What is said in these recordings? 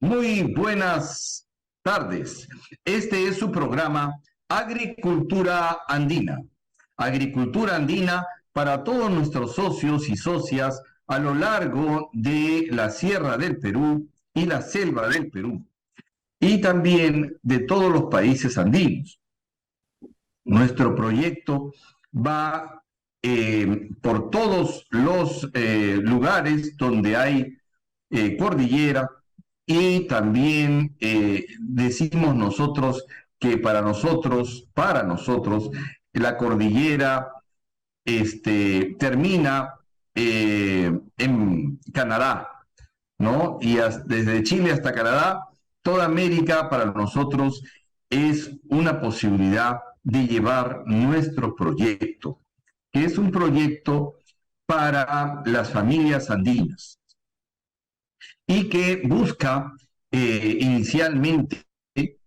Muy buenas tardes. Este es su programa Agricultura Andina. Agricultura Andina para todos nuestros socios y socias a lo largo de la Sierra del Perú y la Selva del Perú, y también de todos los países andinos. Nuestro proyecto va por todos los lugares donde hay cordillera, y también decimos nosotros que para nosotros, la cordillera termina en Canadá, ¿no? Y desde Chile hasta Canadá, toda América para nosotros es una posibilidad de llevar nuestro proyecto, que es un proyecto para las familias andinas y que busca inicialmente,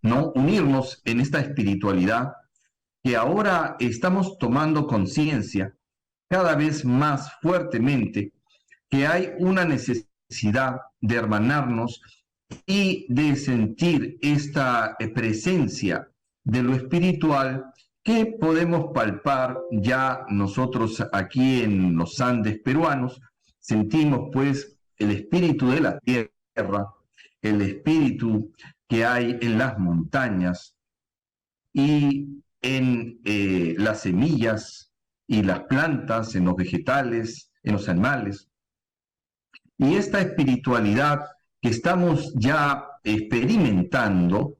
¿no?, unirnos en esta espiritualidad que ahora estamos tomando conciencia cada vez más fuertemente, que hay una necesidad de hermanarnos y de sentir esta presencia de lo espiritual que podemos palpar ya nosotros aquí en los Andes peruanos. Sentimos pues el espíritu de la tierra, el espíritu que hay en las montañas y en las semillas y las plantas, en los vegetales, en los animales. Y esta espiritualidad que estamos ya experimentando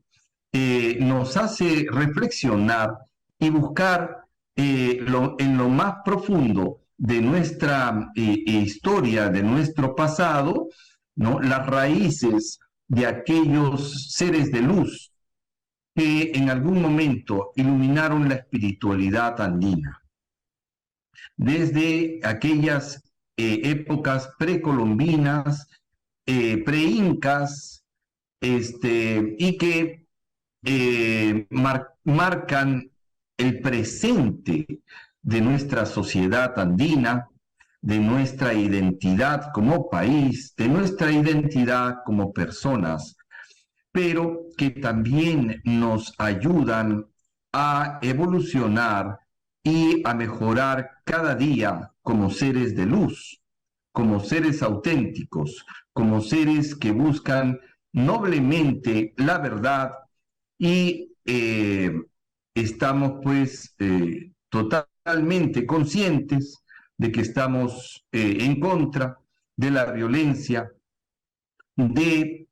nos hace reflexionar y buscar en lo más profundo de nuestra historia, de nuestro pasado, ¿no?, las raíces de aquellos seres de luz que en algún momento iluminaron la espiritualidad andina. Desde aquellas épocas precolombinas, preincas, y que marcan el presente de nuestra sociedad andina, de nuestra identidad como país, de nuestra identidad como personas, pero que también nos ayudan a evolucionar y a mejorar cada día como seres de luz, como seres auténticos, como seres que buscan noblemente la verdad y estamos pues totalmente conscientes de que estamos en contra de la violencia, de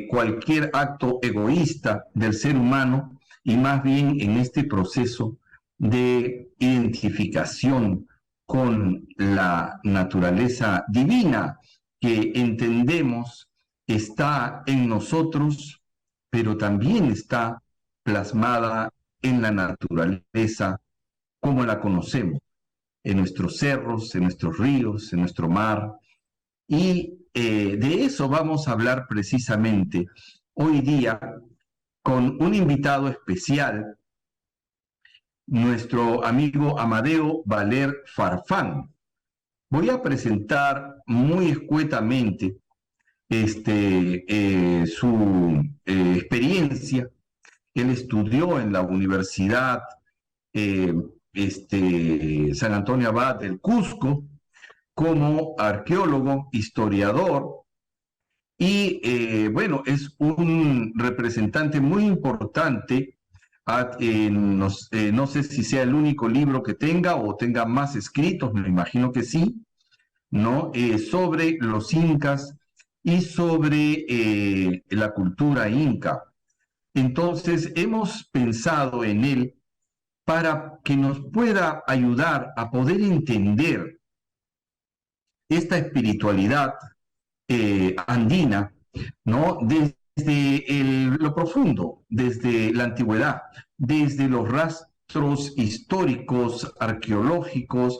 cualquier acto egoísta del ser humano, y más bien en este proceso de identificación con la naturaleza divina que entendemos está en nosotros, pero también está plasmada en la naturaleza como la conocemos, en nuestros cerros, en nuestros ríos, en nuestro mar. Y de eso vamos a hablar precisamente hoy día con un invitado especial, nuestro amigo Amadeo Valer Farfán. Voy a presentar muy escuetamente su experiencia. Él estudió en la Universidad San Antonio Abad del Cusco como arqueólogo, historiador, y bueno, es un representante muy importante. No sé si sea el único libro que tenga o tenga más escritos, me imagino que sí, ¿no? Sobre los incas y sobre la cultura inca. Entonces, hemos pensado en él para que nos pueda ayudar a poder entender esta espiritualidad andina, ¿no?, desde lo profundo, desde la antigüedad, desde los rastros históricos, arqueológicos,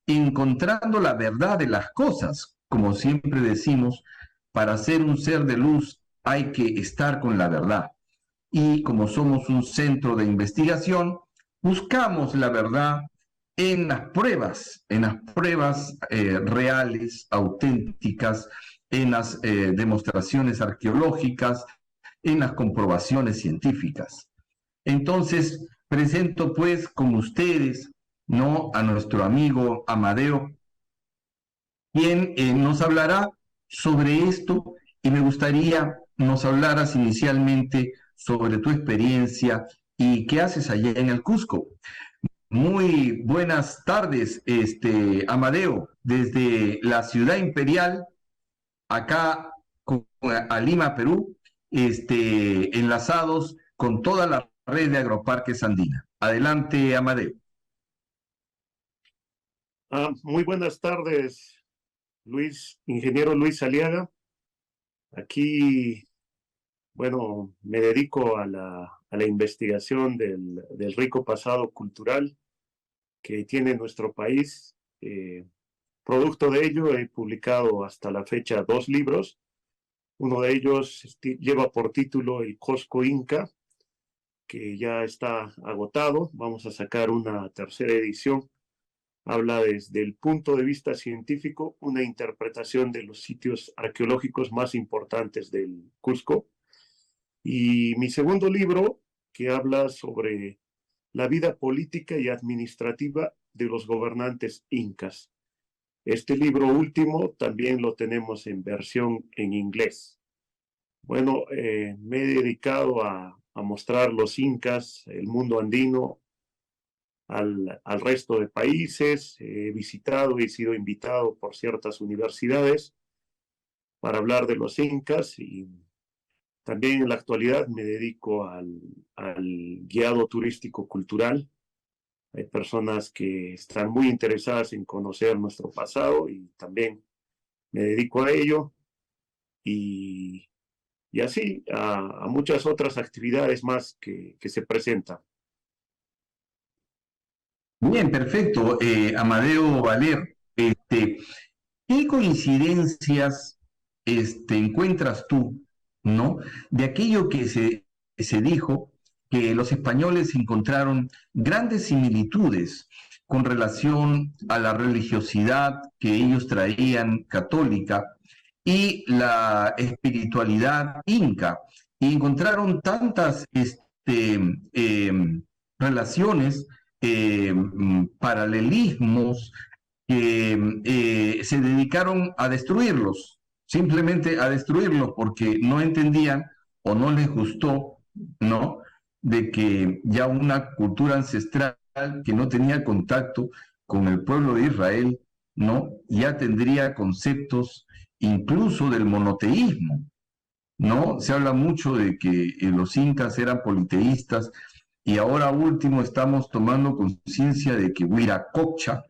encontrando la verdad de las cosas. Como siempre decimos, para ser un ser de luz hay que estar con la verdad. Y como somos un centro de investigación, buscamos la verdad en las pruebas reales, auténticas, en las demostraciones arqueológicas, en las comprobaciones científicas. Entonces, presento pues con ustedes, ¿no?, a nuestro amigo Amadeo, quien nos hablará sobre esto, y me gustaría nos hablaras inicialmente sobre tu experiencia y qué haces allá en el Cusco. Muy buenas tardes, Amadeo, desde la ciudad imperial, acá a Lima, Perú, enlazados con toda la red de agroparques andina. Adelante, Amadeo. Muy buenas tardes, Luis, ingeniero Luis Aliaga. Aquí, bueno, me dedico a la investigación del rico pasado cultural que tiene nuestro país. Producto de ello, he publicado hasta la fecha 2 libros. Uno de ellos lleva por título El Cusco Inca, que ya está agotado. Vamos a sacar una tercera edición. Habla desde el punto de vista científico, una interpretación de los sitios arqueológicos más importantes del Cusco. Y mi segundo libro, que habla sobre la vida política y administrativa de los gobernantes incas. Este libro último también lo tenemos en versión en inglés. Bueno, me he dedicado a mostrar los incas, el mundo andino, al resto de países. He visitado y he sido invitado por ciertas universidades para hablar de los incas, y también en la actualidad me dedico al guiado turístico cultural. Hay personas que están muy interesadas en conocer nuestro pasado y también me dedico a ello, y así a muchas otras actividades más que se presentan. Bien, perfecto, Amadeo Valer. ¿Qué coincidencias encuentras tú, ¿no?, de aquello que se dijo que los españoles encontraron grandes similitudes con relación a la religiosidad que ellos traían católica y la espiritualidad inca, y encontraron tantas eh, relaciones, paralelismos, que se dedicaron a destruirlos, simplemente a destruirlos, porque no entendían o no les gustó, ¿no?, de que ya una cultura ancestral que no tenía contacto con el pueblo de Israel, ¿no?, ya tendría conceptos incluso del monoteísmo, ¿no? Se habla mucho de que los incas eran politeístas, y ahora último estamos tomando conciencia de que Huiracocha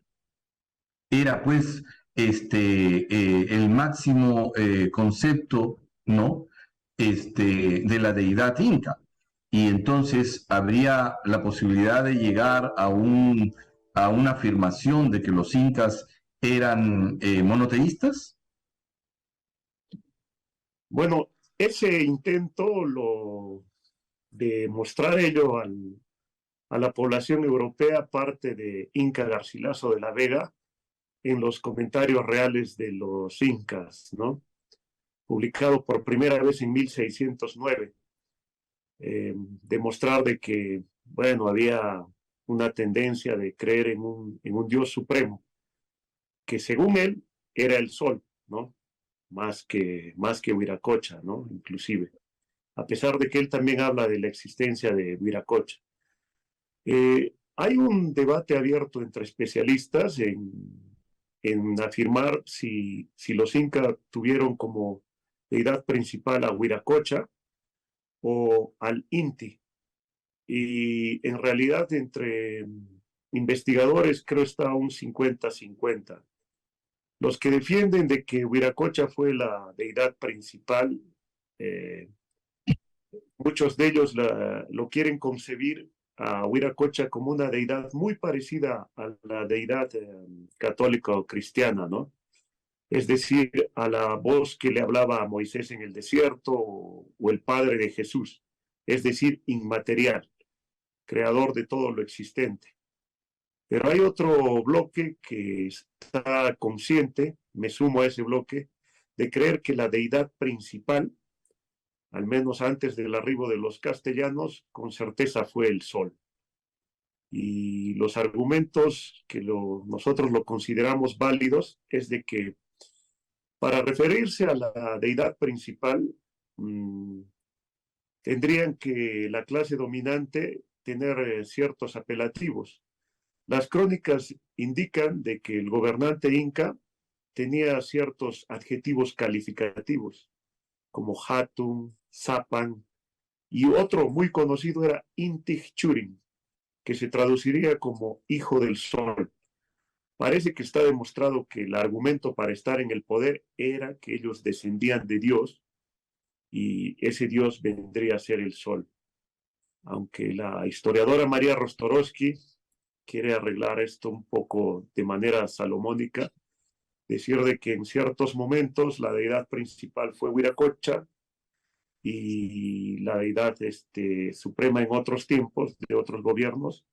era pues el máximo concepto, ¿no?, de la deidad inca. Y entonces habría la posibilidad de llegar a una afirmación de que los incas eran monoteístas. Bueno, ese intento de mostrar ello a la población europea parte de Inca Garcilaso de la Vega en los comentarios reales de los incas, ¿no? Publicado por primera vez en 1609. Demostrar de que, bueno, había una tendencia de creer en un Dios supremo, que según él era el sol, ¿no? Más que Huiracocha, ¿no? Inclusive, a pesar de que él también habla de la existencia de Huiracocha. Hay un debate abierto entre especialistas en afirmar si los incas tuvieron como deidad principal a Huiracocha o al Inti. Y en realidad entre investigadores creo está un 50-50. Los que defienden de que Huiracocha fue la deidad principal, muchos de ellos lo quieren concebir a Huiracocha como una deidad muy parecida a la deidad católica o cristiana, ¿no? Es decir, a la voz que le hablaba a Moisés en el desierto, o el Padre de Jesús, es decir, inmaterial, creador de todo lo existente. Pero hay otro bloque que está consciente, me sumo a ese bloque, de creer que la deidad principal, al menos antes del arribo de los castellanos, con certeza fue el sol. Y los argumentos que nosotros lo consideramos válidos es de que para referirse a la deidad principal, tendrían que la clase dominante tener ciertos apelativos. Las crónicas indican de que el gobernante inca tenía ciertos adjetivos calificativos, como Hatun, Zapan, y otro muy conocido era Inti Churin, que se traduciría como hijo del sol. Parece que está demostrado que el argumento para estar en el poder era que ellos descendían de Dios y ese Dios vendría a ser el sol. Aunque la historiadora María Rostorowski quiere arreglar esto un poco de manera salomónica, decir de que en ciertos momentos la deidad principal fue Huiracocha y la deidad suprema en otros tiempos de otros gobiernos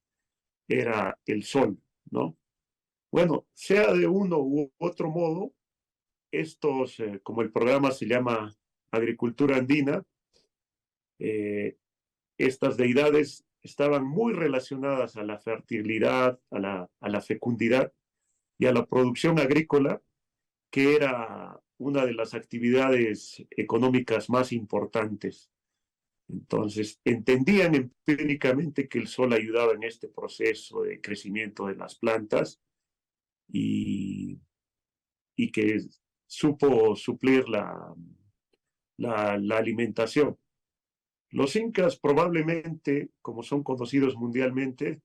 era el sol, ¿no? Bueno, sea de uno u otro modo, estos, como el programa se llama Agricultura Andina, estas deidades estaban muy relacionadas a la fertilidad, a la fecundidad y a la producción agrícola, que era una de las actividades económicas más importantes. Entonces, entendían empíricamente que el sol ayudaba en este proceso de crecimiento de las plantas y que supo suplir la alimentación. Los incas probablemente, como son conocidos mundialmente,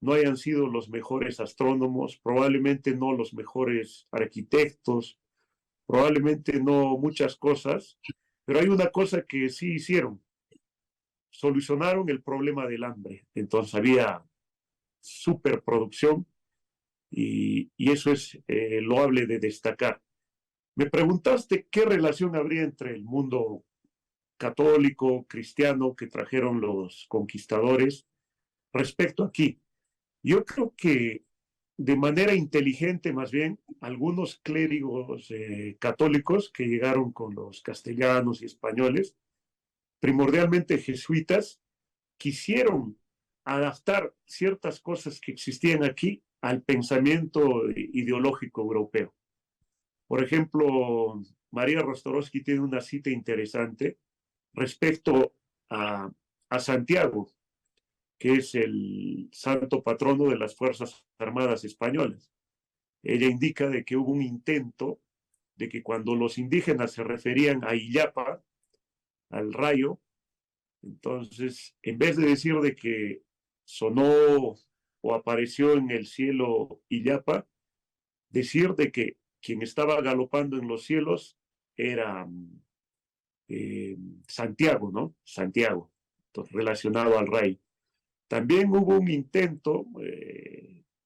no hayan sido los mejores astrónomos, probablemente no los mejores arquitectos, probablemente no muchas cosas, pero hay una cosa que sí hicieron. Solucionaron el problema del hambre. Entonces había superproducción y eso es loable de destacar. Me preguntaste qué relación habría entre el mundo católico, cristiano que trajeron los conquistadores respecto aquí. Yo creo que de manera inteligente, más bien, algunos clérigos católicos que llegaron con los castellanos y españoles, primordialmente jesuitas, quisieron adaptar ciertas cosas que existían aquí al pensamiento ideológico europeo. Por ejemplo, María Rostorowski tiene una cita interesante respecto a Santiago, que es el santo patrono de las Fuerzas Armadas Españolas. Ella indica de que hubo un intento de que cuando los indígenas se referían a Illapa, al rayo, entonces, en vez de decir de que sonó o apareció en el cielo Illapa, decir de que quien estaba galopando en los cielos era Santiago, ¿no? Santiago, entonces, relacionado al rey. También hubo un intento,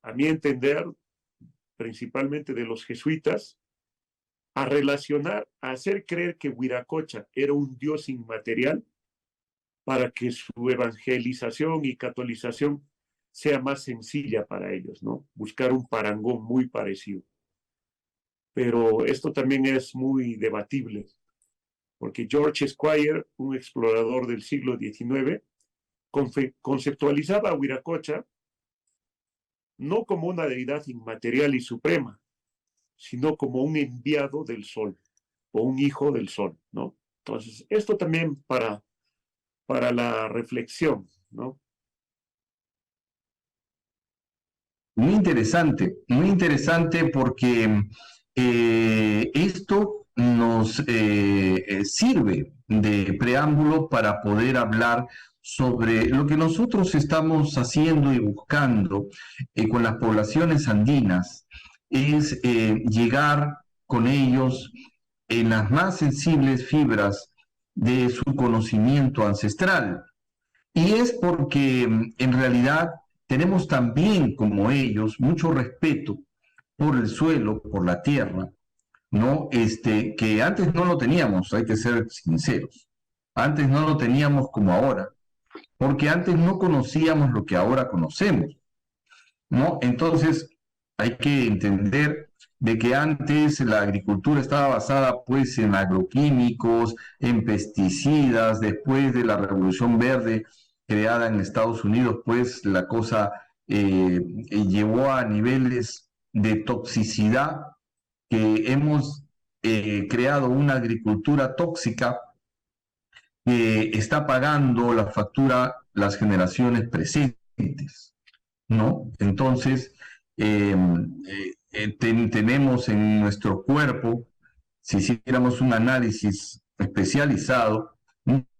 a mi entender, principalmente de los jesuitas, a relacionar, a hacer creer que Huiracocha era un dios inmaterial para que su evangelización y catolización sea más sencilla para ellos, ¿no? Buscar un parangón muy parecido. Pero esto también es muy debatible, porque George Squire, un explorador del siglo XIX, conceptualizaba a Huiracocha no como una deidad inmaterial y suprema, sino como un enviado del sol o un hijo del sol, ¿no? Entonces, esto también para la reflexión, ¿no? Muy interesante porque esto nos sirve de preámbulo para poder hablar sobre lo que nosotros estamos haciendo y buscando con las poblaciones andinas, es llegar con ellos en las más sensibles fibras de su conocimiento ancestral. Y es porque en realidad tenemos también, como ellos, mucho respeto por el suelo, por la tierra, ¿no? Que antes no lo teníamos, hay que ser sinceros. Antes no lo teníamos como ahora, porque antes no conocíamos lo que ahora conocemos, ¿no? Entonces hay que entender de que antes la agricultura estaba basada pues en agroquímicos, en pesticidas, después de la Revolución Verde creada en Estados Unidos, pues la cosa llevó a niveles de toxicidad que hemos creado una agricultura tóxica que está pagando la factura las generaciones presentes, ¿no? Entonces, tenemos en nuestro cuerpo, si hiciéramos un análisis especializado,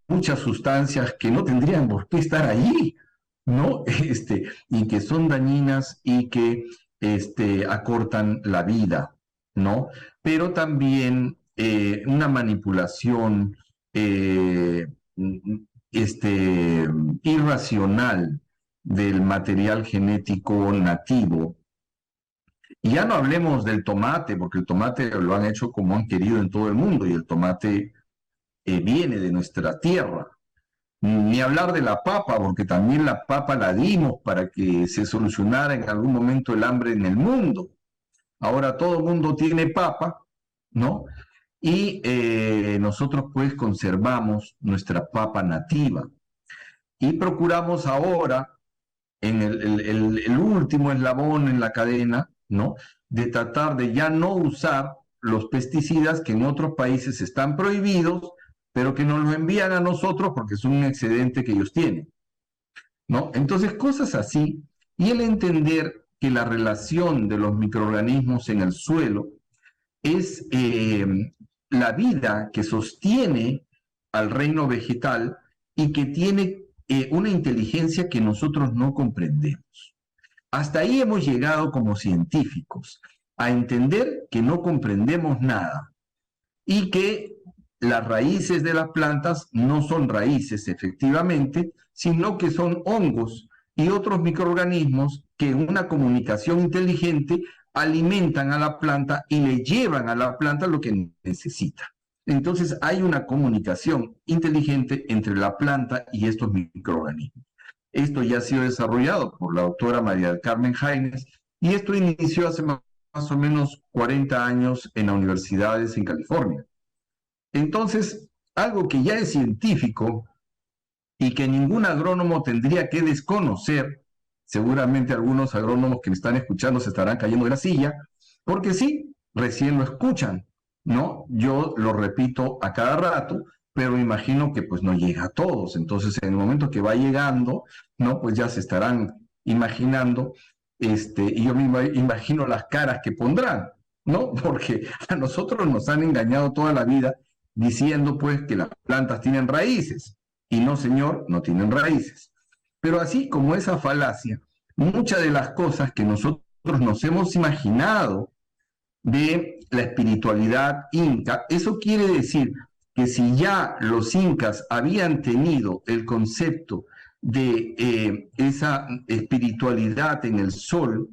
muchas sustancias que no tendrían por qué estar allí, ¿no? Y que son dañinas y que acortan la vida, ¿no? Pero también una manipulación eh, irracional del material genético nativo. Y ya no hablemos del tomate, porque el tomate lo han hecho como han querido en todo el mundo y el tomate viene de nuestra tierra. Ni hablar de la papa, porque también la papa la dimos para que se solucionara en algún momento el hambre en el mundo. Ahora todo el mundo tiene papa, ¿no? Y nosotros pues conservamos nuestra papa nativa y procuramos ahora, en el último eslabón en la cadena, ¿no? De tratar de ya no usar los pesticidas que en otros países están prohibidos, pero que nos los envían a nosotros porque es un excedente que ellos tienen, ¿no? Entonces, cosas así, y el entender que la relación de los microorganismos en el suelo es la vida que sostiene al reino vegetal y que tiene una inteligencia que nosotros no comprendemos. Hasta ahí hemos llegado como científicos, a entender que no comprendemos nada y que las raíces de las plantas no son raíces efectivamente, sino que son hongos y otros microorganismos que en una comunicación inteligente alimentan a la planta y le llevan a la planta lo que necesita. Entonces hay una comunicación inteligente entre la planta y estos microorganismos. Esto ya ha sido desarrollado por la doctora María del Carmen Jaimes y esto inició hace más o menos 40 años en las universidades en California. Entonces, algo que ya es científico y que ningún agrónomo tendría que desconocer, seguramente algunos agrónomos que me están escuchando se estarán cayendo de la silla, porque sí, recién lo escuchan, ¿no? Yo lo repito a cada rato, pero imagino que pues no llega a todos. Entonces, en el momento que va llegando, ¿no? Pues ya se estarán imaginando, y yo me imagino las caras que pondrán, ¿no? Porque a nosotros nos han engañado toda la vida diciendo pues que las plantas tienen raíces. Y no, señor, no tienen raíces. Pero así como esa falacia, muchas de las cosas que nosotros nos hemos imaginado de la espiritualidad inca, eso quiere decir que si ya los incas habían tenido el concepto de esa espiritualidad en el sol,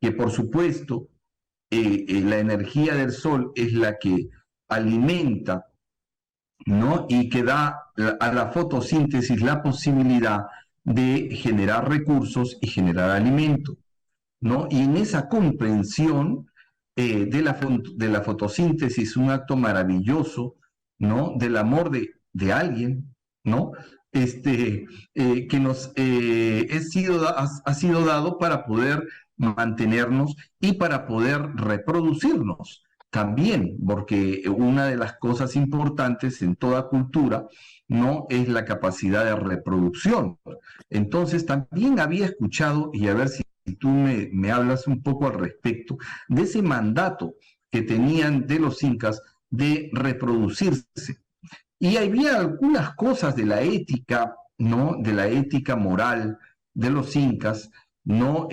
que por supuesto la energía del sol es la que alimenta, ¿no? Y que da a la fotosíntesis la posibilidad de generar recursos y generar alimento, ¿no? Y en esa comprensión de la fotosíntesis, un acto maravilloso, ¿no? Del amor de alguien, ¿no? Que nos ha sido dado para poder mantenernos y para poder reproducirnos también, porque una de las cosas importantes en toda cultura, ¿no? Es la capacidad de reproducción. Entonces, también había escuchado, y a ver si tú me hablas un poco al respecto, de ese mandato que tenían de los incas de reproducirse. Y había algunas cosas de la ética, ¿no? De la ética moral de los incas, ¿no?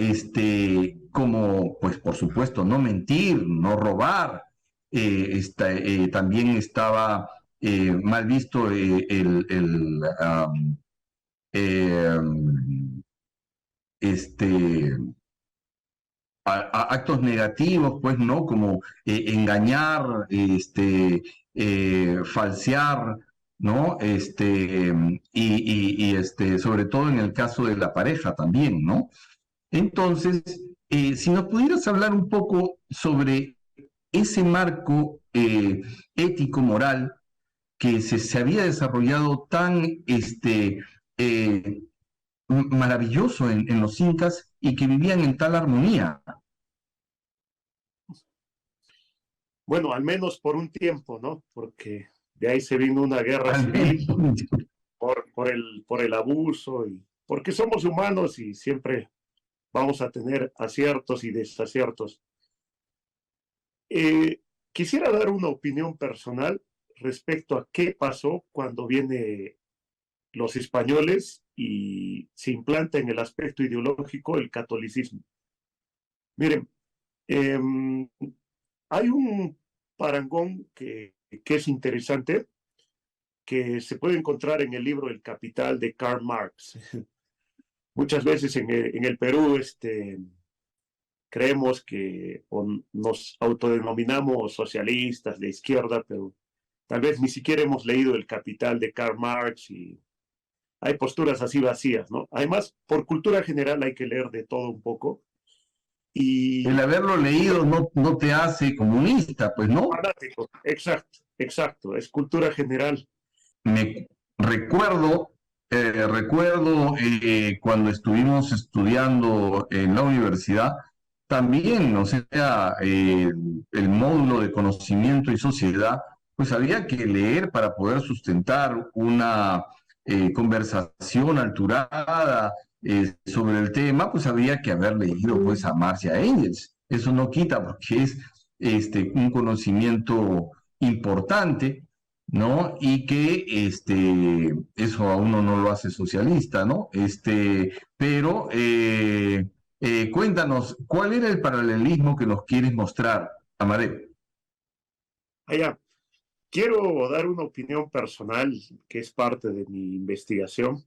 Como, pues por supuesto, no mentir, no robar. También estaba mal visto este, actos negativos, pues, ¿no? Como engañar, falsear, ¿no? Sobre todo en el caso de la pareja también, ¿no? Entonces, si nos pudieras hablar un poco sobre ese marco ético-moral que se había desarrollado tan eh, maravilloso en los incas y que vivían en tal armonía. Bueno, al menos por un tiempo, ¿no? Porque de ahí se vino una guerra civil por el abuso y porque somos humanos y siempre vamos a tener aciertos y desaciertos. Eh, Quisiera dar una opinión personal respecto a qué pasó cuando vienen los españoles y se implanta en el aspecto ideológico el catolicismo. Miren, eh, hay un parangón que es interesante, que se puede encontrar en el libro El Capital de Karl Marx. Muchas veces en el Perú creemos que nos autodenominamos socialistas de izquierda, pero tal vez ni siquiera hemos leído El Capital de Karl Marx y hay posturas así vacías, ¿no? Además, por cultura general hay que leer de todo un poco. El Y haberlo leído no te hace comunista, pues no. fanático, exacto, exacto, es cultura general. Me recuerdo cuando estuvimos estudiando en la universidad, también, o sea, el módulo de conocimiento y sociedad, pues había que leer para poder sustentar una conversación alturada sobre el tema, pues había que haber leído pues a Marx y a Engels. Eso no quita porque es un conocimiento importante, ¿no? Y que eso a uno no lo hace socialista, ¿no? Pero cuéntanos, ¿cuál era el paralelismo que nos quieres mostrar, Amadeo? Allá, quiero dar una opinión personal que es parte de mi investigación.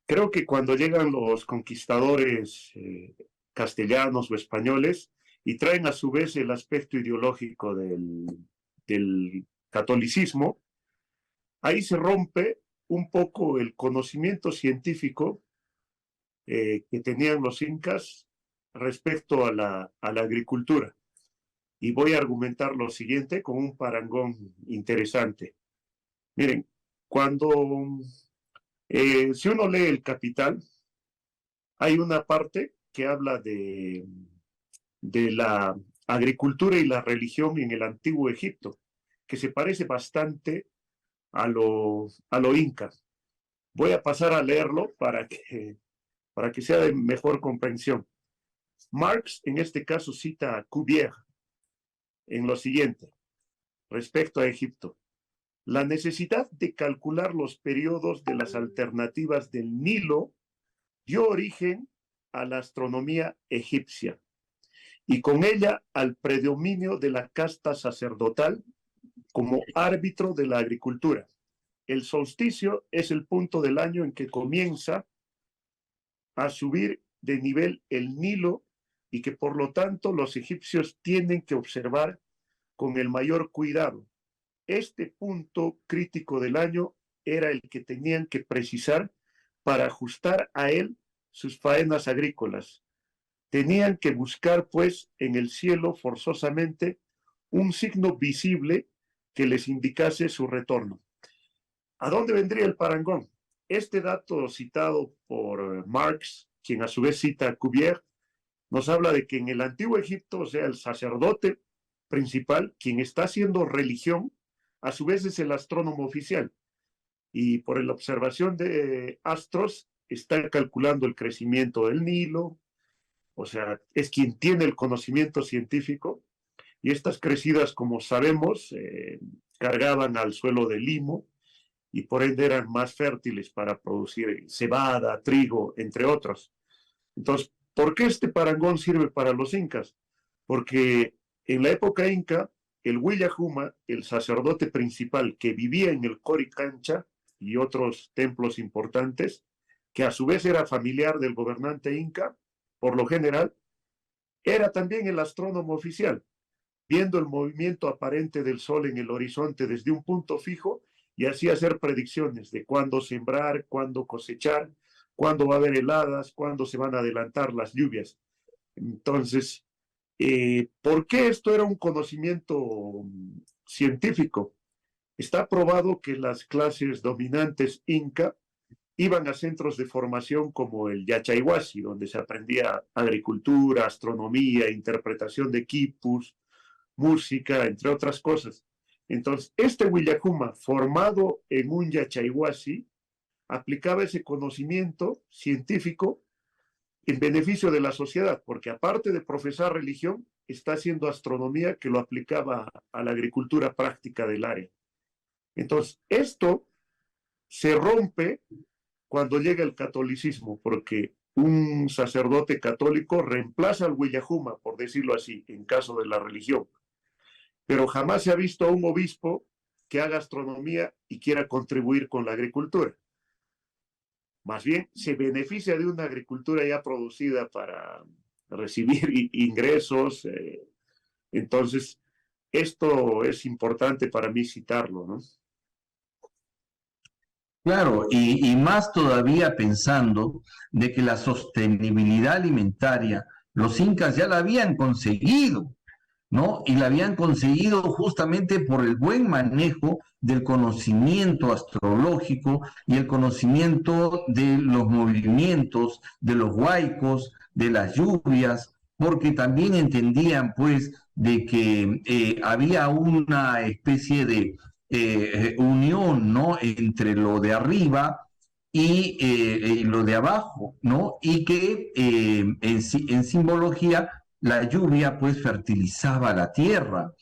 Creo que cuando llegan los conquistadores castellanos o españoles y traen a su vez el aspecto ideológico del catolicismo, ahí se rompe un poco el conocimiento científico que tenían los incas respecto a la agricultura. Y voy a argumentar lo siguiente con un parangón interesante. Miren, cuando si uno lee El Capital, hay una parte que habla de la agricultura y la religión en el antiguo Egipto, que se parece bastante a lo inca. Voy a pasar a leerlo para que sea de mejor comprensión. Marx, en este caso, cita a Cuvier en lo siguiente, respecto a Egipto. La necesidad de calcular los periodos de las alternativas del Nilo dio origen a la astronomía egipcia y con ella al predominio de la casta sacerdotal como árbitro de la agricultura. El solsticio es el punto del año en que comienza a subir de nivel el Nilo y que por lo tanto los egipcios tienen que observar con el mayor cuidado. Este punto crítico del año era el que tenían que precisar para ajustar a él sus faenas agrícolas. Tenían que buscar, pues, en el cielo forzosamente un signo visible que les indicase su retorno. ¿A dónde vendría el parangón? Este dato citado por Marx, quien a su vez cita a Cuvier, nos habla de que en el antiguo Egipto, o sea, el sacerdote principal, quien está haciendo religión, a su vez es el astrónomo oficial. Y por la observación de astros, está calculando el crecimiento del Nilo, o sea, es quien tiene el conocimiento científico. Y estas crecidas, como sabemos, cargaban al suelo de limo y por ende eran más fértiles para producir cebada, trigo, entre otros. Entonces, ¿por qué este parangón sirve para los incas? Porque en la época inca, el Huillajuma, el sacerdote principal que vivía en el Coricancha y otros templos importantes, que a su vez era familiar del gobernante inca, por lo general, era también el astrónomo oficial, viendo el movimiento aparente del sol en el horizonte desde un punto fijo y así hacer predicciones de cuándo sembrar, cuándo cosechar, cuándo va a haber heladas, cuándo se van a adelantar las lluvias. Entonces, ¿Por qué esto era un conocimiento científico? Está probado que las clases dominantes inca iban a centros de formación como el Yachaywasi, donde se aprendía agricultura, astronomía, interpretación de quipus, música, entre otras cosas. Entonces, este Willacuma, formado en un Yachaywasi, aplicaba ese conocimiento científico en beneficio de la sociedad, porque aparte de profesar religión, está haciendo astronomía que lo aplicaba a la agricultura práctica del área. Entonces, esto se rompe cuando llega el catolicismo, porque un sacerdote católico reemplaza al Willajuma, por decirlo así, en caso de la religión. Pero jamás se ha visto a un obispo que haga astronomía y quiera contribuir con la agricultura. Más bien, se beneficia de una agricultura ya producida para recibir ingresos. Entonces, esto es importante para mí citarlo, ¿no? Claro, y más todavía pensando de que la sostenibilidad alimentaria, los incas ya la habían conseguido, ¿no? Y la habían conseguido justamente por el buen manejo del conocimiento astrológico y el conocimiento de los movimientos, de los huaicos, de las lluvias, porque también entendían, pues, de que había una especie de unión, ¿no? Entre lo de arriba y lo de abajo, ¿no? Y que en simbología la lluvia pues fertilizaba la tierra,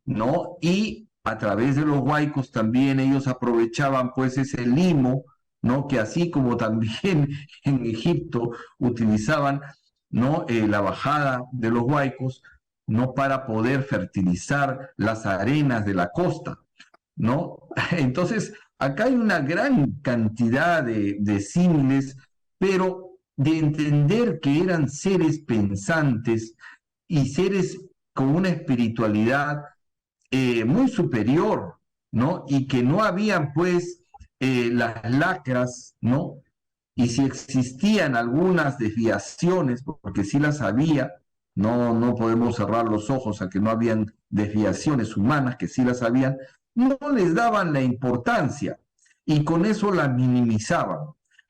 ¿no? Y a través de los huaicos también ellos aprovechaban pues ese limo, ¿no? Que así como también en Egipto utilizaban, ¿no? La bajada de los huaicos, ¿no? Para poder fertilizar las arenas de la costa, ¿no? Entonces, acá hay una gran cantidad de símiles, pero de entender que eran seres pensantes y seres con una espiritualidad muy superior, ¿no? Y que no habían, pues, las lacras, ¿no? Y si existían algunas desviaciones, porque sí las había, no podemos cerrar los ojos a que no habían desviaciones humanas, que sí las habían, no les daban la importancia y con eso la minimizaban,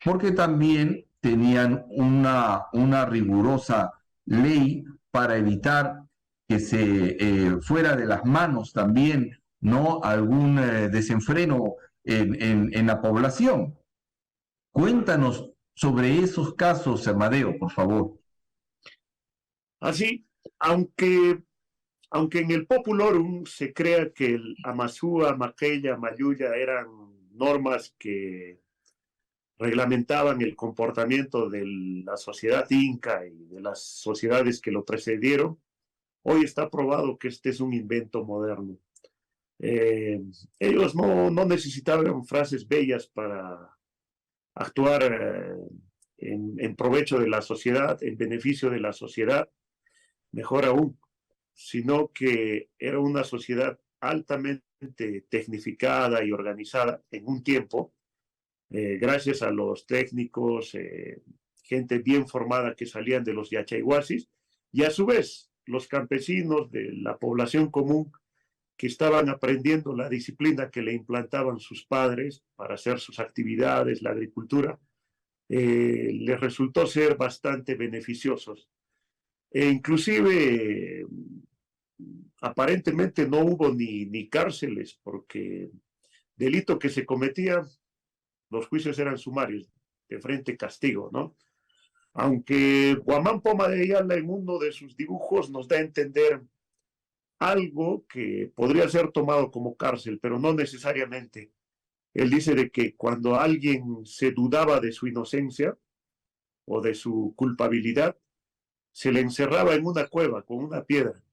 porque también tenían una rigurosa ley para evitar que se fuera de las manos también, ¿no? Algún desenfreno en la población. Cuéntanos sobre esos casos, Amadeo, por favor. Así, aunque en el Populorum se crea que el Amazúa, Maquella, Mayuya eran normas que reglamentaban el comportamiento de la sociedad inca y de las sociedades que lo precedieron, hoy está probado que este es un invento moderno. Eh, Ellos no necesitaban frases bellas para actuar en provecho de la sociedad, en beneficio de la sociedad, mejor aún, sino que era una sociedad altamente tecnificada y organizada en un tiempo, gracias a los técnicos, gente bien formada que salían de los yachaiguasis, y a su vez los campesinos de la población común que estaban aprendiendo la disciplina que le implantaban sus padres para hacer sus actividades, la agricultura, les resultó ser bastante beneficiosos. Inclusive, aparentemente no hubo ni cárceles, porque delito que se cometía, los juicios eran sumarios, de frente castigo, ¿no? Aunque Guamán Poma de Ayala en uno de sus dibujos nos da a entender algo que podría ser tomado como cárcel, pero no necesariamente. Él dice de que cuando alguien se dudaba de su inocencia o de su culpabilidad, se le encerraba en una cueva con una piedra,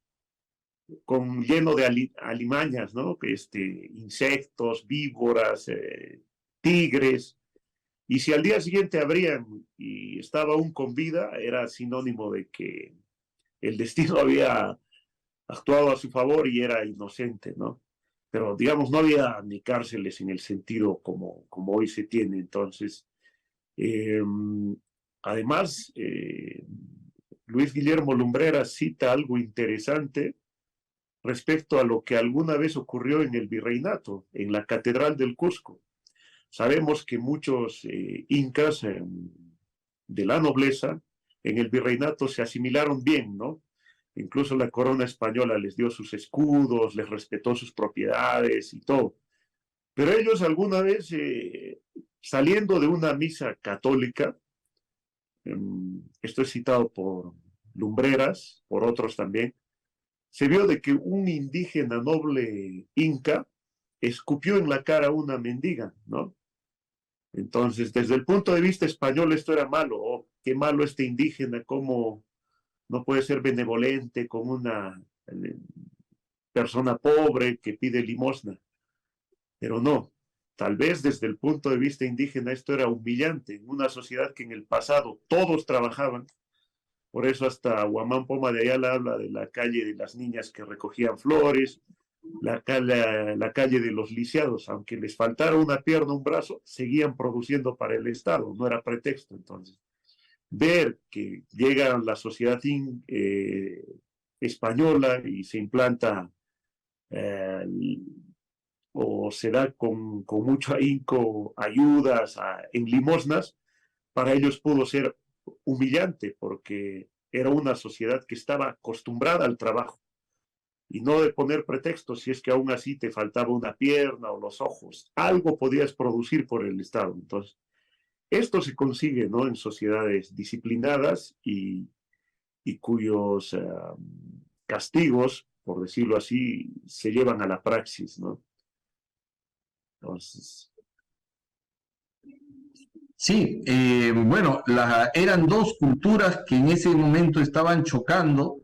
lleno de alimañas, ¿no? Insectos, víboras, tigres. Y si al día siguiente abrían y estaba aún con vida, era sinónimo de que el destino había actuado a su favor y era inocente, ¿no? Pero digamos, no había ni cárceles en el sentido como hoy se tiene. Entonces, además, Luis Guillermo Lumbreras cita algo interesante respecto a lo que alguna vez ocurrió en el virreinato, en la Catedral del Cusco. Sabemos que muchos incas de la nobleza en el virreinato se asimilaron bien, ¿no? Incluso la corona española les dio sus escudos, les respetó sus propiedades y todo. Pero ellos alguna vez, saliendo de una misa católica, esto es citado por Lumbreras, por otros también, se vio de que un indígena noble inca escupió en la cara a una mendiga, ¿no? Entonces, desde el punto de vista español, esto era malo. Oh, qué malo este indígena, cómo no puede ser benevolente con una persona pobre que pide limosna. Pero no, tal vez desde el punto de vista indígena esto era humillante. En una sociedad que en el pasado todos trabajaban. Por eso hasta Guamán Poma de Ayala habla de la calle de las niñas que recogían flores, la calle de los lisiados, aunque les faltara una pierna, un brazo, seguían produciendo para el Estado, no era pretexto. Entonces, ver que llega la sociedad española y se implanta o se da con mucho ahínco ayudas en limosnas, para ellos pudo ser humillante porque era una sociedad que estaba acostumbrada al trabajo y no de poner pretextos si es que aún así te faltaba una pierna o los ojos. Algo podías producir por el Estado. Entonces, esto se consigue, ¿no?, en sociedades disciplinadas y cuyos castigos, por decirlo así, se llevan a la praxis, ¿no? Entonces, Sí, bueno, eran dos culturas que en ese momento estaban chocando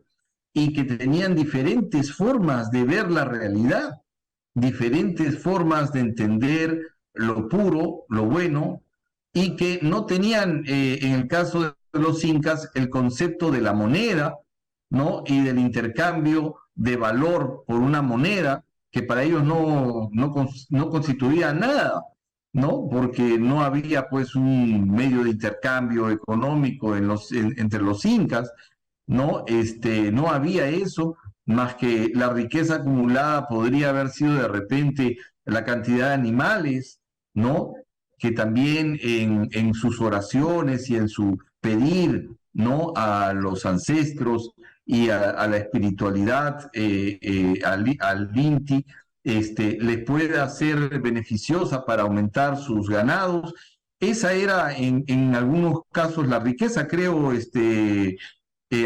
y que tenían diferentes formas de ver la realidad, diferentes formas de entender lo puro, lo bueno, y que no tenían, en el caso de los incas, el concepto de la moneda, ¿no? Y del intercambio de valor por una moneda, que para ellos no constituía nada, ¿no? Porque no había pues un medio de intercambio económico entre los incas, ¿no? No había eso, más que la riqueza acumulada podría haber sido de repente la cantidad de animales, ¿no? Que también en sus oraciones y en su pedir, ¿no? A los ancestros y a la espiritualidad, al Inti, les pueda ser beneficiosa para aumentar sus ganados. Esa era en algunos casos la riqueza, creo,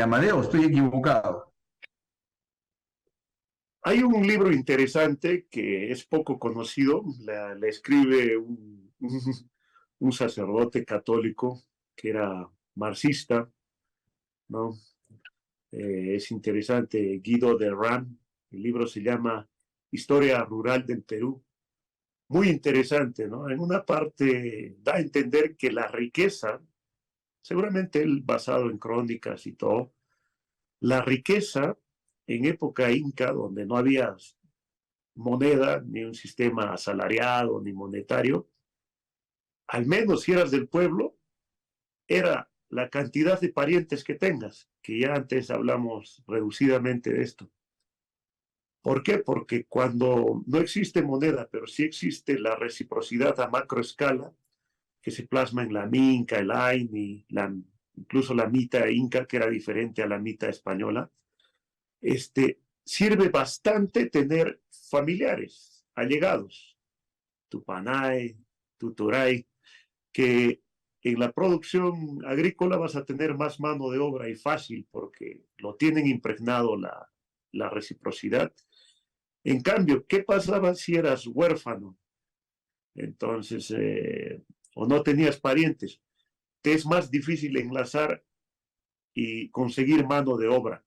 Amadeo, estoy equivocado. hay un libro interesante que es poco conocido, la escribe un sacerdote católico que era marxista, ¿no? Es interesante, Guido de Ram, el libro se llama Historia Rural del Perú. Muy interesante, ¿no? En una parte da a entender que la riqueza, seguramente él basado en crónicas y todo, la riqueza en época inca, donde no había moneda, ni un sistema asalariado, ni monetario, al menos si eras del pueblo, era la cantidad de parientes que tengas, que ya antes hablamos reducidamente de esto. ¿Por qué? Porque cuando no existe moneda, pero sí existe la reciprocidad a macroescala, que se plasma en la minca, el aini, incluso la mita inca, que era diferente a la mita española, sirve bastante tener familiares, allegados, Tupanay, Tuturay, que en la producción agrícola vas a tener más mano de obra y fácil porque lo tienen impregnado la reciprocidad. En cambio, ¿qué pasaba si eras huérfano? Entonces, o no tenías parientes. Te es más difícil enlazar y conseguir mano de obra.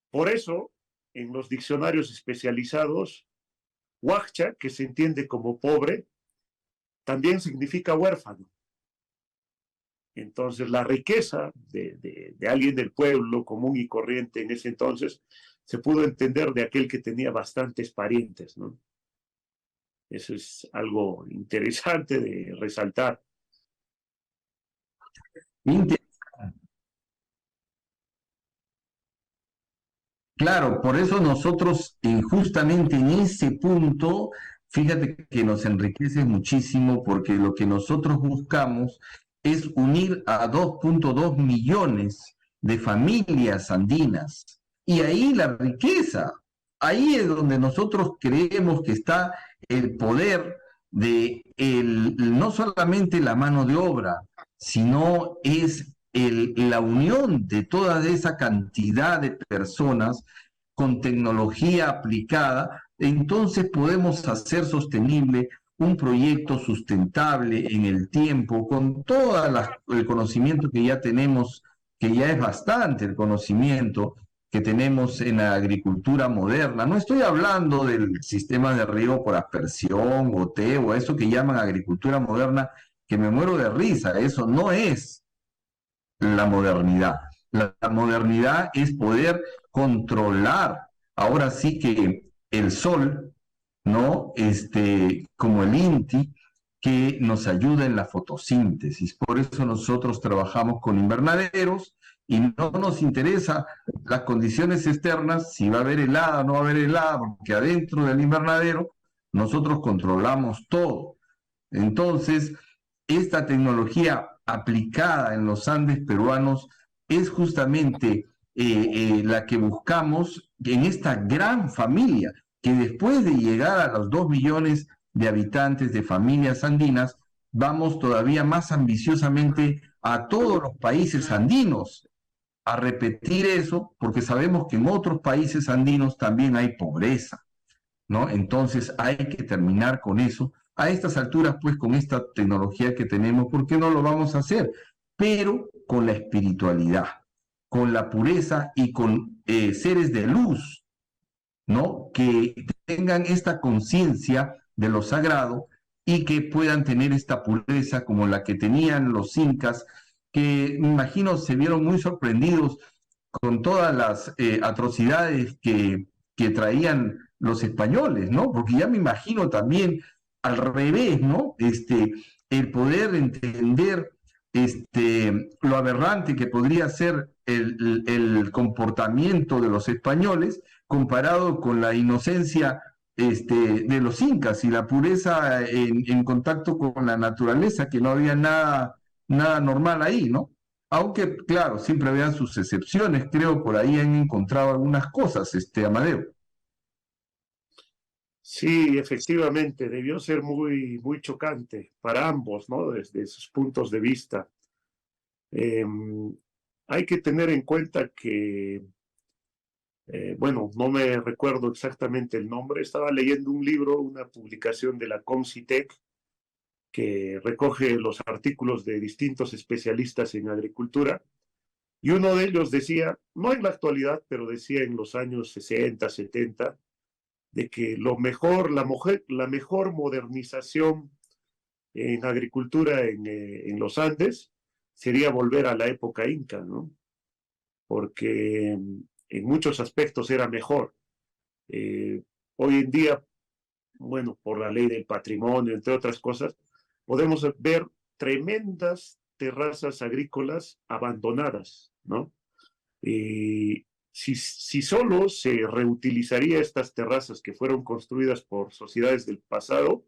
Por eso, en los diccionarios especializados, huacha, que se entiende como pobre, también significa huérfano. Entonces, la riqueza de alguien del pueblo común y corriente en ese entonces se pudo entender de aquel que tenía bastantes parientes, ¿no? Eso es algo interesante de resaltar. Claro, por eso nosotros justamente en ese punto, fíjate que nos enriquece muchísimo porque lo que nosotros buscamos es unir a 2.2 millones de familias andinas. Y ahí la riqueza, ahí es donde nosotros creemos que está el poder de no solamente la mano de obra, sino es la unión de toda esa cantidad de personas con tecnología aplicada, entonces podemos hacer sostenible un proyecto sustentable en el tiempo, con todo el conocimiento que ya tenemos, que ya es bastante el conocimiento que tenemos en la agricultura moderna. No estoy hablando del sistema de riego por aspersión, goteo, eso que llaman agricultura moderna, que me muero de risa. Eso no es la modernidad. La modernidad es poder controlar, ahora sí que el sol, ¿no? Como el INTI, que nos ayuda en la fotosíntesis. Por eso nosotros trabajamos con invernaderos y no nos interesa las condiciones externas, si va a haber helada o no va a haber helada, porque adentro del invernadero nosotros controlamos todo. Entonces, esta tecnología aplicada en los Andes peruanos es justamente la que buscamos en esta gran familia, que después de llegar a los 2 millones de habitantes de familias andinas, vamos todavía más ambiciosamente a todos los países andinos a repetir eso, porque sabemos que en otros países andinos también hay pobreza, ¿no? Entonces hay que terminar con eso. A estas alturas, pues con esta tecnología que tenemos, ¿por qué no lo vamos a hacer? Pero con la espiritualidad, con la pureza y con seres de luz, ¿no? Que tengan esta conciencia de lo sagrado y que puedan tener esta pureza como la que tenían los incas, que me imagino se vieron muy sorprendidos con todas las atrocidades que traían los españoles, ¿no? Porque ya me imagino también al revés, ¿no? El poder entender lo aberrante que podría ser el comportamiento de los españoles comparado con la inocencia de los incas y la pureza en contacto con la naturaleza, que no había nada normal ahí, ¿no? Aunque, claro, siempre habían sus excepciones, creo, por ahí han encontrado algunas cosas, Amadeo. Sí, efectivamente, debió ser muy, muy chocante para ambos, ¿no? Desde sus puntos de vista. Eh, Hay que tener en cuenta que, bueno, no me recuerdo exactamente el nombre, estaba leyendo un libro, una publicación de la Comcitec, que recoge los artículos de distintos especialistas en agricultura, y uno de ellos decía, no en la actualidad, pero decía en los años 60, 70, de que la mejor modernización en agricultura en los Andes sería volver a la época inca, ¿no? Porque en muchos aspectos era mejor. Eh, Hoy en día, bueno, por la ley del patrimonio, entre otras cosas, podemos ver tremendas terrazas agrícolas abandonadas, ¿no? Si solo se reutilizaría estas terrazas que fueron construidas por sociedades del pasado,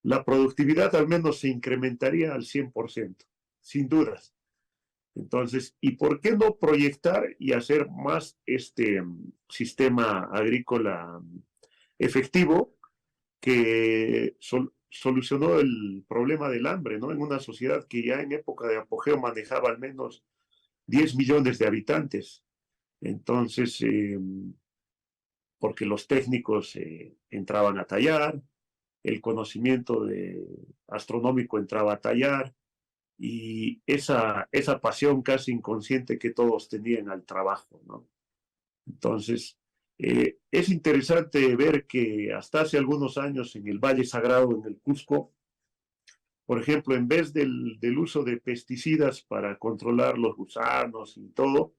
la productividad al menos se incrementaría al 100%, sin dudas. Entonces, ¿y por qué no proyectar y hacer más este sistema agrícola efectivo que solucionó el problema del hambre, ¿no? En una sociedad que ya en época de apogeo manejaba al menos 10 millones de habitantes. Entonces, porque los técnicos entraban a tallar, el conocimiento astronómico entraba a tallar, y esa pasión casi inconsciente que todos tenían al trabajo, ¿no? Entonces, es interesante ver que hasta hace algunos años en el Valle Sagrado, en el Cusco, por ejemplo, en vez del uso de pesticidas para controlar los gusanos y todo,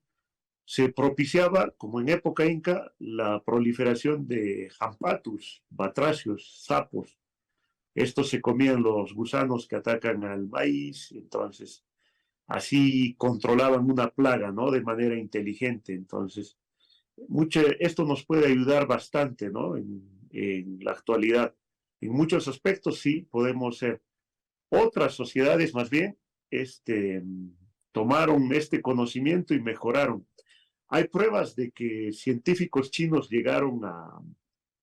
se propiciaba, como en época inca, la proliferación de jampatus, batracios, sapos. Estos se comían los gusanos que atacan al maíz, entonces así controlaban una plaga, ¿no? De manera inteligente. Entonces, Esto nos puede ayudar bastante, ¿no? En la actualidad. En muchos aspectos sí podemos ser. Otras sociedades más bien tomaron este conocimiento y mejoraron. Hay pruebas de que científicos chinos llegaron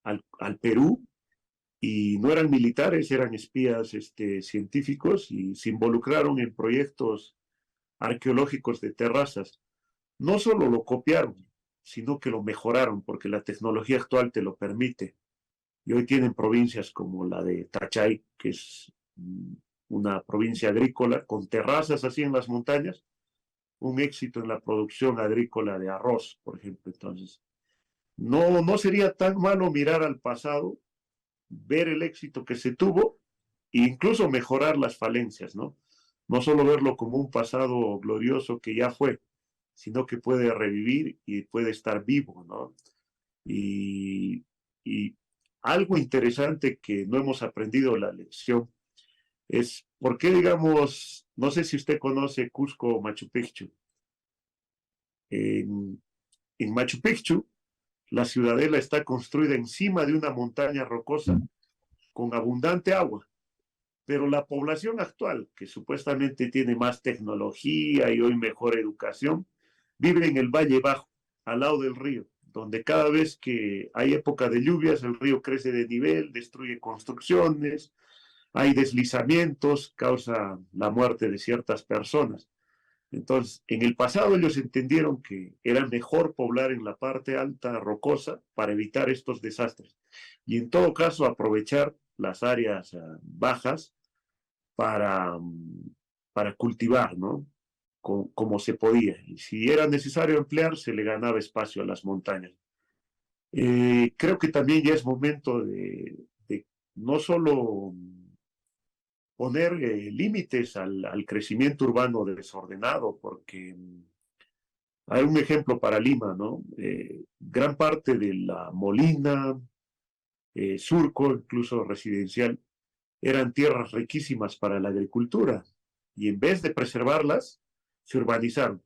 al Perú y no eran militares, eran espías científicos y se involucraron en proyectos arqueológicos de terrazas. No solo lo copiaron, sino que lo mejoraron porque la tecnología actual te lo permite. Y hoy tienen provincias como la de Tachay, que es una provincia agrícola con terrazas así en las montañas, un éxito en la producción agrícola de arroz, por ejemplo. Entonces, no sería tan malo mirar al pasado, ver el éxito que se tuvo e incluso mejorar las falencias, ¿no? No solo verlo como un pasado glorioso que ya fue, sino que puede revivir y puede estar vivo, ¿no? Y algo interesante que no hemos aprendido la lección es por qué, digamos, no sé si usted conoce Cusco o Machu Picchu. En Machu Picchu, la ciudadela está construida encima de una montaña rocosa con abundante agua, pero la población actual, que supuestamente tiene más tecnología y hoy mejor educación, vive en el Valle Bajo, al lado del río, donde cada vez que hay época de lluvias, el río crece de nivel, destruye construcciones, hay deslizamientos, causa la muerte de ciertas personas. Entonces, en el pasado ellos entendieron que era mejor poblar en la parte alta rocosa para evitar estos desastres y en todo caso aprovechar las áreas bajas para, para cultivar, ¿no? Como se podía. Y si era necesario emplear, se le ganaba espacio a las montañas. Creo que también ya es momento de no solo poner límites al crecimiento urbano desordenado, porque hay un ejemplo para Lima, ¿no? Gran parte de la Molina, Surco, incluso residencial, eran tierras riquísimas para la agricultura y en vez de preservarlas, se urbanizaron.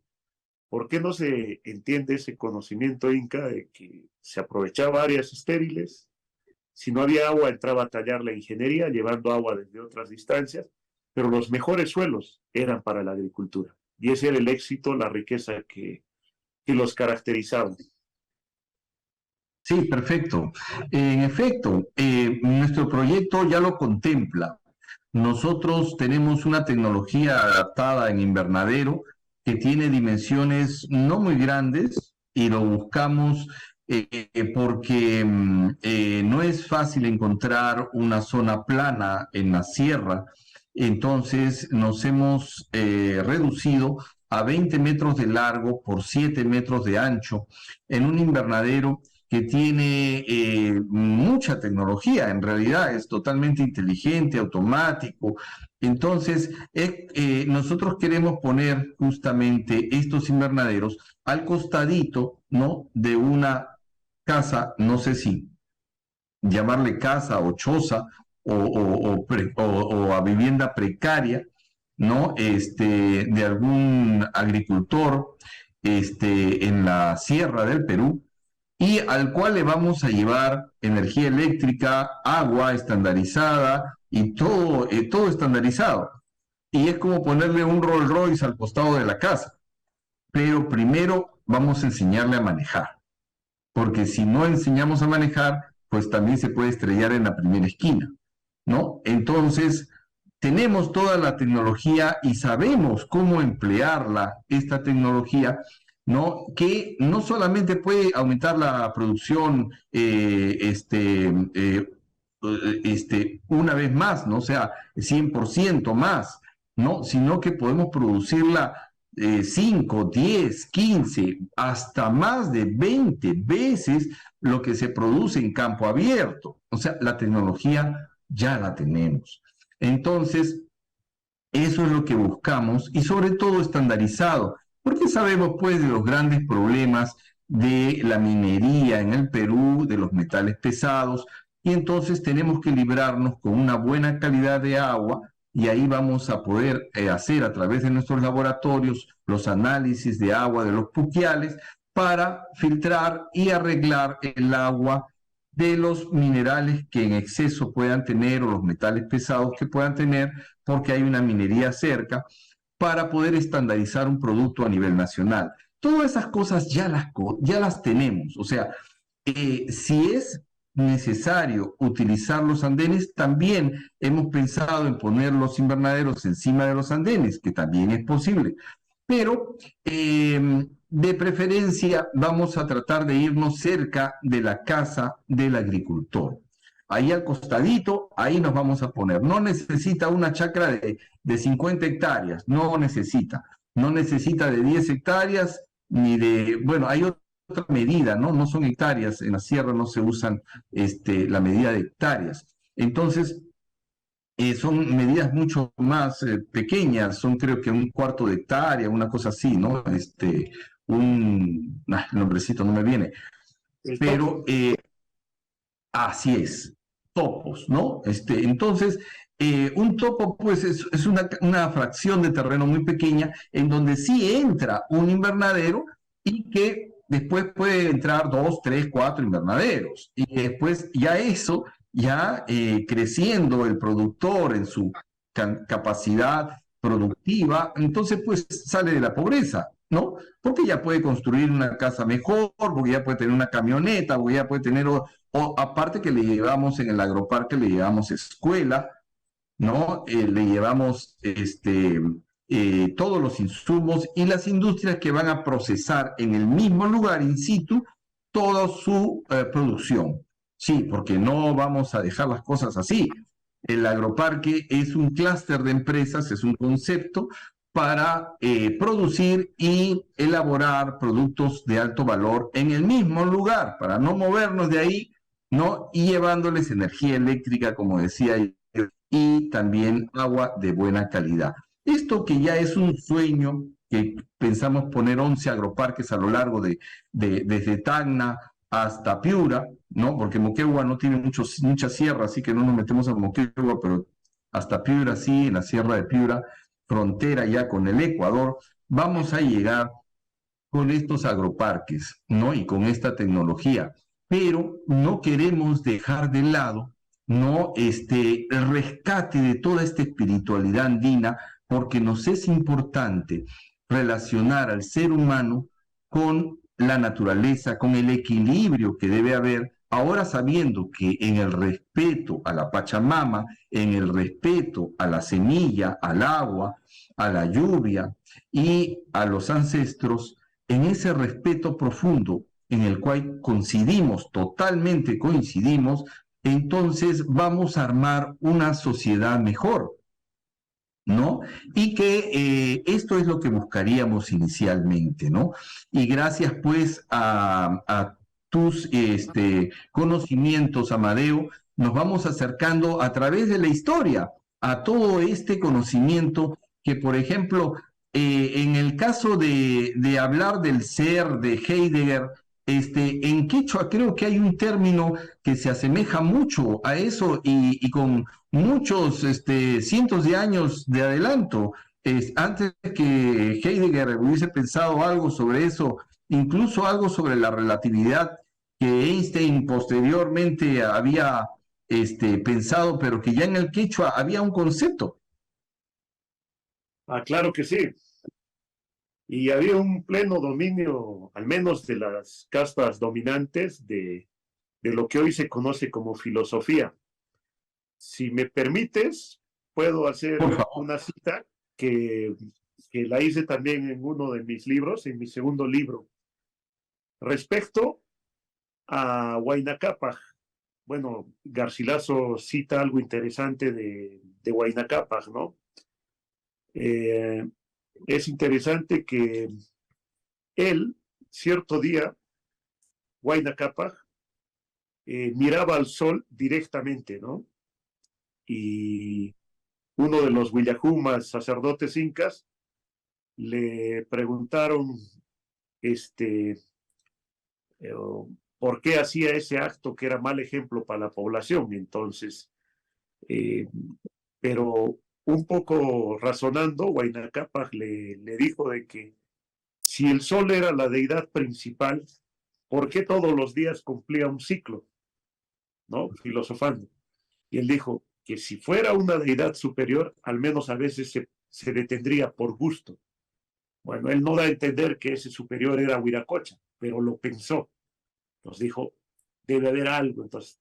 ¿Por qué no se entiende ese conocimiento inca de que se aprovechaba áreas estériles? Si no había agua, entraba a tallar la ingeniería, llevando agua desde otras distancias, pero los mejores suelos eran para la agricultura. Y ese era el éxito, la riqueza que los caracterizaba. Sí, perfecto. En efecto, nuestro proyecto ya lo contempla. Nosotros tenemos una tecnología adaptada en invernadero que tiene dimensiones no muy grandes y lo buscamos porque no es fácil encontrar una zona plana en la sierra. Entonces nos hemos reducido a 20 metros de largo por 7 metros de ancho en un invernadero que tiene mucha tecnología, en realidad es totalmente inteligente, automático. Entonces, nosotros queremos poner justamente estos invernaderos al costadito, ¿no? De una casa, no sé si llamarle casa o choza o a vivienda precaria, ¿no? De algún agricultor en la sierra del Perú y al cual le vamos a llevar energía eléctrica, agua estandarizada y todo estandarizado. Y es como ponerle un Rolls Royce al costado de la casa. Pero primero vamos a enseñarle a manejar, porque si no enseñamos a manejar, pues también se puede estrellar en la primera esquina, ¿no? Entonces, tenemos toda la tecnología y sabemos cómo emplearla, esta tecnología, ¿no? Que no solamente puede aumentar la producción una vez más, ¿no? O sea, 100% más, ¿no? Sino que podemos producirla 5, 10, 15, hasta más de 20 veces lo que se produce en campo abierto. O sea, la tecnología ya la tenemos. Entonces, eso es lo que buscamos y sobre todo estandarizado, porque sabemos pues de los grandes problemas de la minería en el Perú, de los metales pesados, y entonces tenemos que librarnos con una buena calidad de agua y ahí vamos a poder hacer a través de nuestros laboratorios los análisis de agua de los puquiales para filtrar y arreglar el agua de los minerales que en exceso puedan tener o los metales pesados que puedan tener porque hay una minería cerca, para poder estandarizar un producto a nivel nacional. Todas esas cosas ya las tenemos. O sea, si es necesario utilizar los andenes, también hemos pensado en poner los invernaderos encima de los andenes, que también es posible. Pero de preferencia vamos a tratar de irnos cerca de la casa del agricultor. Ahí al costadito, ahí nos vamos a poner. No necesita una chacra de 50 hectáreas, no necesita. No necesita de 10 hectáreas ni de, bueno, hay otra medida, ¿no? No son hectáreas, en la sierra no se usan la medida de hectáreas. Entonces, son medidas mucho más pequeñas, son creo que un cuarto de hectárea, una cosa así, ¿no? El nombrecito no me viene, El pero topo. así es, topos, ¿no? Entonces, un topo, pues, es una fracción de terreno muy pequeña en donde sí entra un invernadero y que después puede entrar 2, 3, 4 invernaderos. Y después ya eso, ya creciendo el productor en su capacidad productiva, entonces pues sale de la pobreza, ¿no? Porque ya puede construir una casa mejor, porque ya puede tener una camioneta, porque ya puede tener o aparte que le llevamos en el agroparque, le llevamos escuela, ¿no? Le llevamos todos los insumos y las industrias que van a procesar en el mismo lugar, in situ, toda su producción. Sí, porque no vamos a dejar las cosas así. El agroparque es un clúster de empresas, es un concepto para producir y elaborar productos de alto valor en el mismo lugar, para no movernos de ahí, ¿no? Y llevándoles energía eléctrica, como decía yo, y también agua de buena calidad. Esto que ya es un sueño, que pensamos poner 11 agroparques a lo largo desde Tacna hasta Piura, ¿no? Porque Moquegua no tiene mucha sierra, así que no nos metemos a Moquegua, pero hasta Piura sí, en la sierra de Piura, frontera ya con el Ecuador, vamos a llegar con estos agroparques, ¿no? Y con esta tecnología. Pero no queremos dejar de lado, ¿no? El rescate de toda esta espiritualidad andina, porque nos es importante relacionar al ser humano con la naturaleza, con el equilibrio que debe haber, ahora sabiendo que en el respeto a la Pachamama, en el respeto a la semilla, al agua, a la lluvia y a los ancestros, en ese respeto profundo en el cual coincidimos, totalmente coincidimos, entonces vamos a armar una sociedad mejor, ¿no? Y que esto es lo que buscaríamos inicialmente, ¿no? Y gracias pues a tus conocimientos, Amadeo, nos vamos acercando a través de la historia a todo este conocimiento que, por ejemplo, en el caso de hablar del ser de Heidegger, en quechua creo que hay un término que se asemeja mucho a eso y con muchos cientos de años de adelanto. Antes que Heidegger hubiese pensado algo sobre eso, incluso algo sobre la relatividad que Einstein posteriormente había pensado, pero que ya en el quechua había un concepto. Ah, claro que sí. Y había un pleno dominio, al menos de las castas dominantes, de lo que hoy se conoce como filosofía. Si me permites, puedo hacer Por favor. una cita que la hice también en uno de mis libros, en mi segundo libro, respecto a Huayna Cápac. Bueno, Garcilaso cita algo interesante de Huayna Cápac, ¿no? Es interesante que él, cierto día, Huayna Cápac, miraba al sol directamente, ¿no? Y uno de los Willajumas, sacerdotes incas, le preguntaron este, eh, por qué hacía ese acto que era mal ejemplo para la población. Entonces, eh, pero un poco razonando, Huayna Cápac le dijo de que si el sol era la deidad principal, ¿por qué todos los días cumplía un ciclo? ¿No? Filosofando. Y él dijo que si fuera una deidad superior, al menos a veces se detendría por gusto. Bueno, él no da a entender que ese superior era Huiracocha, pero lo pensó. Nos dijo, debe haber algo. Entonces,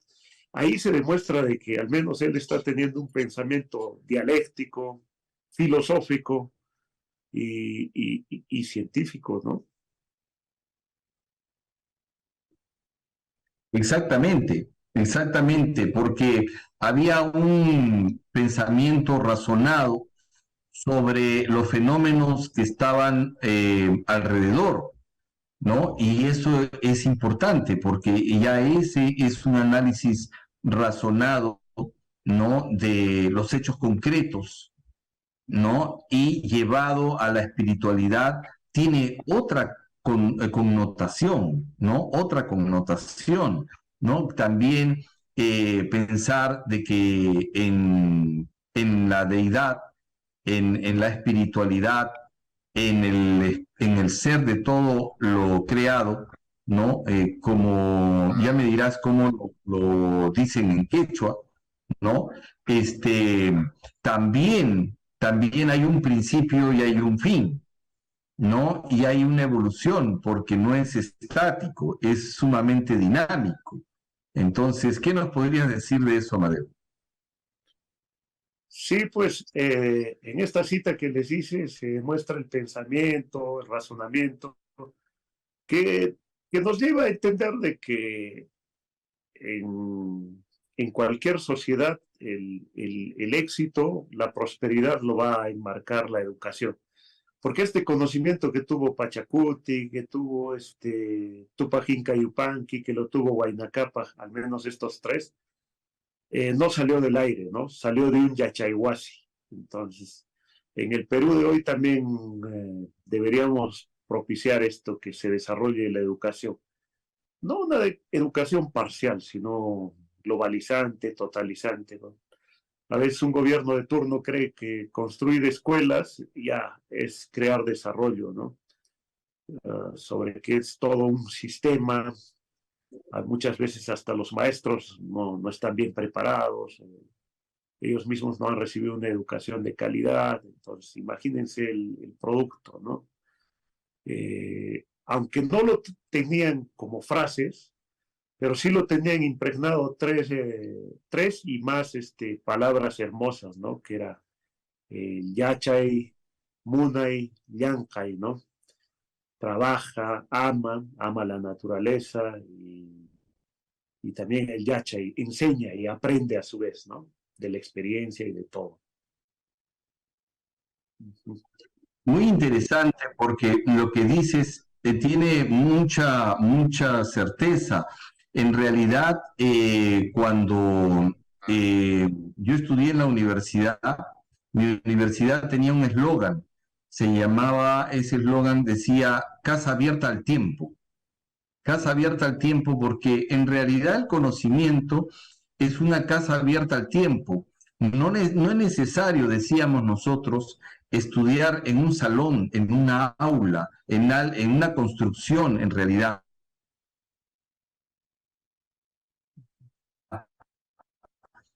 ahí se demuestra de que al menos él está teniendo un pensamiento dialéctico, filosófico y científico, ¿no? Exactamente, exactamente, porque había un pensamiento razonado sobre los fenómenos que estaban alrededor, ¿no? Y eso es importante porque ya ese es un análisis razonado, ¿no? De los hechos concretos, ¿no? Y llevado a la espiritualidad tiene otra connotación, ¿no? Otra connotación, ¿no? También pensar de que en la deidad, en la espiritualidad, en el ser de todo lo creado, ¿no? Como ya me dirás cómo lo dicen en quechua, ¿no? Este, también hay un principio y hay un fin, ¿no? Y hay una evolución, porque no es estático, es sumamente dinámico. Entonces, ¿qué nos podrías decir de eso, Amadeo? Sí, pues en esta cita que les hice se muestra el pensamiento, el razonamiento, que, que nos lleva a entender de que en cualquier sociedad el éxito, la prosperidad lo va a enmarcar la educación. Porque este conocimiento que tuvo Pachacuti, que tuvo Tupac Inca Yupanqui, que lo tuvo Huayna Cápac, al menos estos tres, no salió del aire, ¿no? Salió de un Yachayhuasi. Entonces, en el Perú de hoy también deberíamos propiciar esto, que se desarrolle la educación. No una educación parcial, sino globalizante, totalizante, ¿no? A veces un gobierno de turno cree que construir escuelas ya es crear desarrollo, ¿no? Sobre que es todo un sistema. Muchas veces hasta los maestros no están bien preparados, ellos mismos no han recibido una educación de calidad, entonces imagínense el producto, ¿no? Aunque no lo tenían como frases, pero sí lo tenían impregnado tres y más palabras hermosas, ¿no? Que era Yachay, Munay, Yankay, ¿no? Trabaja, ama la naturaleza y también el Yachay enseña y aprende a su vez, ¿no? De la experiencia y de todo. Muy interesante porque lo que dices tiene mucha certeza. En realidad, cuando yo estudié en la universidad, mi universidad tenía un eslogan. Ese eslogan decía, casa abierta al tiempo. Casa abierta al tiempo porque en realidad el conocimiento es una casa abierta al tiempo. No es necesario, decíamos nosotros, estudiar en un salón, en una aula, en una construcción en realidad.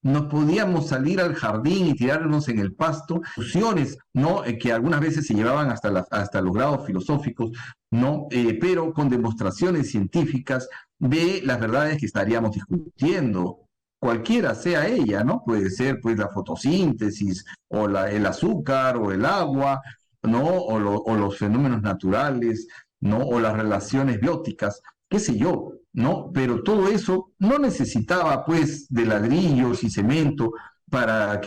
Nos podíamos salir al jardín y tirarnos en el pasto, discusiones, ¿no? Que algunas veces se llevaban hasta los grados filosóficos, ¿no? Pero con demostraciones científicas de las verdades que estaríamos discutiendo, cualquiera sea ella, ¿no? Puede ser pues la fotosíntesis o el azúcar o el agua, ¿no? O los fenómenos naturales, ¿no? O las relaciones bióticas, qué sé yo, ¿no? Pero todo eso no necesitaba, pues, de ladrillos y cemento para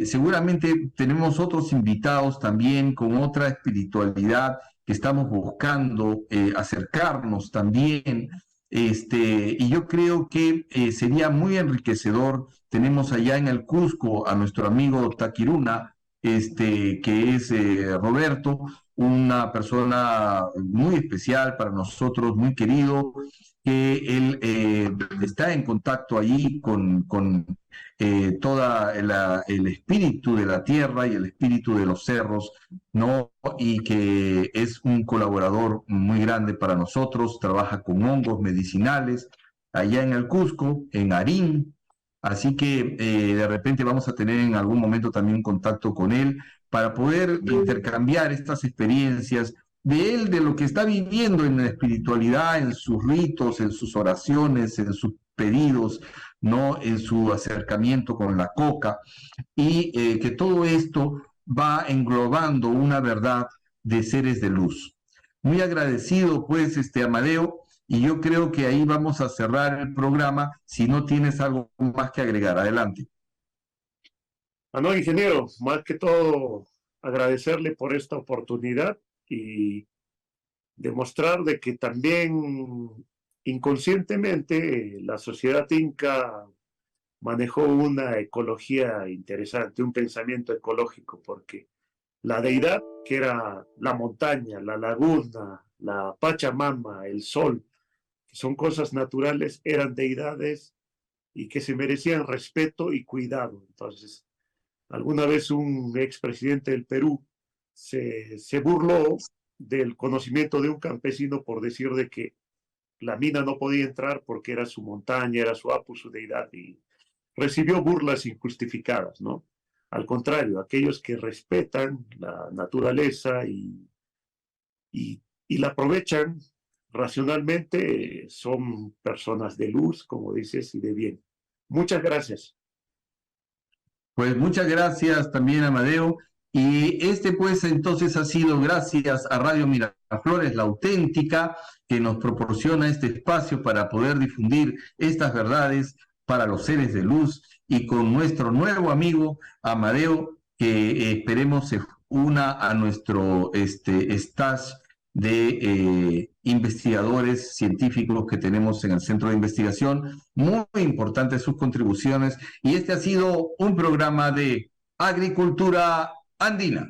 seguramente tenemos otros invitados también con otra espiritualidad que estamos buscando acercarnos también. Y yo creo que sería muy enriquecedor. Tenemos allá en el Cusco a nuestro amigo Taquiruna, que es Roberto, una persona muy especial para nosotros, muy querido, que él está en contacto allí con todo el espíritu de la tierra y el espíritu de los cerros, ¿no? Y que es un colaborador muy grande para nosotros, trabaja con hongos medicinales allá en el Cusco, en Arín, así que de repente vamos a tener en algún momento también un contacto con él para poder intercambiar estas experiencias de él, de lo que está viviendo en la espiritualidad, en sus ritos, en sus oraciones, en sus pedidos, ¿no? En su acercamiento con la coca, y que todo esto va englobando una verdad de seres de luz. Muy agradecido, pues, Amadeo, y yo creo que ahí vamos a cerrar el programa si no tienes algo más que agregar. Adelante. No, ingeniero, más que todo agradecerle por esta oportunidad y demostrar de que también inconscientemente la sociedad inca manejó una ecología interesante, un pensamiento ecológico, porque la deidad, que era la montaña, la laguna, la Pachamama, el sol, que son cosas naturales, eran deidades y que se merecían respeto y cuidado. Entonces, alguna vez un expresidente del Perú se burló del conocimiento de un campesino por decir de que la mina no podía entrar porque era su montaña, era su apu, su deidad, y recibió burlas injustificadas, ¿no? Al contrario, aquellos que respetan la naturaleza y la aprovechan racionalmente son personas de luz, como dices, y de bien. Muchas gracias. Pues muchas gracias también, Amadeo. Y pues entonces ha sido gracias a Radio Miraflores, la auténtica, que nos proporciona este espacio para poder difundir estas verdades para los seres de luz, y con nuestro nuevo amigo Amadeo, que esperemos se una a nuestro staff de investigadores científicos que tenemos en el centro de investigación. Muy importantes sus contribuciones, y este ha sido un programa de Agricultura Andina.